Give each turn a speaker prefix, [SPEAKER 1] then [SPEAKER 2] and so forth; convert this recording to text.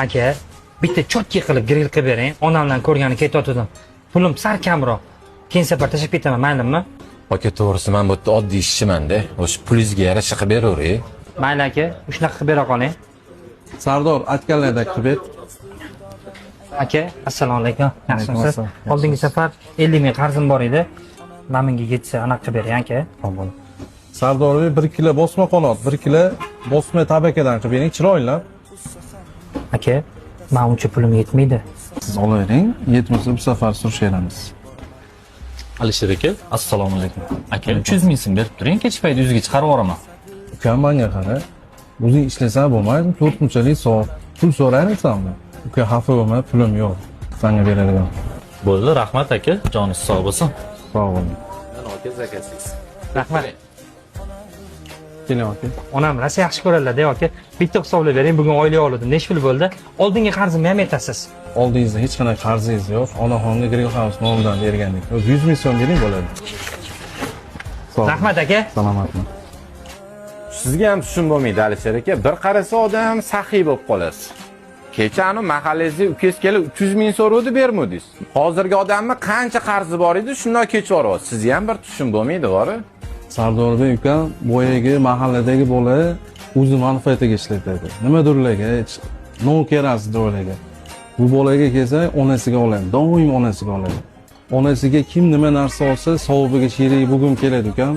[SPEAKER 1] Aka, bitta chotki qilib grill qilib bering. Onamdan ko'rgani ketayotgandim. Pulim sal kamroq. Keyin safar tashab ketaman, maylimi?
[SPEAKER 2] Aka, to'g'risi men bu yerda oddiy ishchiman-da. O'sha pulingizga yarasha qilib beravering.
[SPEAKER 1] Mayli aka, shunaqa qilib bera qoling.
[SPEAKER 3] Sardor aytganlaridek qilib ber.
[SPEAKER 1] Aka, assalomu alaykum. Yaxshimisiz? Oldingi safar 50 ming qarzim bor edi. Mana menga yetsa anaqa qilib bering aka. Xo'p.
[SPEAKER 3] Sardor 1 kilo bosma qanot, 1 kilo bosma tabakadan qilib bering, chiroylab.
[SPEAKER 1] Aka, men uncha pulim yetmaydi.
[SPEAKER 3] Siz olavering, yetmasa bu safar surishamiz.
[SPEAKER 4] Alisher aka, assalomu alaykum. Aka, 300 ming so'm berib turing, kech payt yuziga chiqarib yuboraman.
[SPEAKER 3] Ukam menga qara. O'zing ishlasang bo'lmaydi, 4 munchalik soat pul so'raymisanmi? Uka xafa bo'lma, pulim yo'q. Senga beradigan.
[SPEAKER 4] Bo'ldi, rahmat aka, joningiz sog' bo'lsin.
[SPEAKER 3] Sog' bo'ling.
[SPEAKER 2] Aka, zakasiz.
[SPEAKER 1] Rahmat.
[SPEAKER 3] Keling aka.
[SPEAKER 1] Onam rosa yaxshi ko'radilar-da aka. Bitta hisoblab bering, bugun oylik oldim. Necha pul bo'ldi? Oldingi qarzimni ham aytasiz.
[SPEAKER 3] Oldingizda hech qanday qarzingiz yo'q. Onaxonga Grill House nomidan bergandik. 100 ming so'm bering bo'ladi.
[SPEAKER 1] Rahmat aka.
[SPEAKER 3] Salomatmi?
[SPEAKER 2] Sizga ham tushun bo'lmaydi, Alisher aka. Bir qarasa odam saxiy bo'lib qolasiz. Kecha anu mahallangizga ukangiz kelib 300 ming so'rovdi, bermadingiz. Hozirgi odamni qancha qarzi bor edi, shundan kech yuboryapsiz. Sizga ham bir tushun bo'lmaydi, bori?
[SPEAKER 3] Sardorbek ukam boyagi mahalladagi bola o'zi manfaatiga ishlatadi. Nimadirlarga navkarasidir o'ylagan. Bu bolaga kelsa, onasiga oladi. Doim onasiga oladi. Onasiga kim nima narsa olsa, savobiga sherik bo'lgim keladi ukam.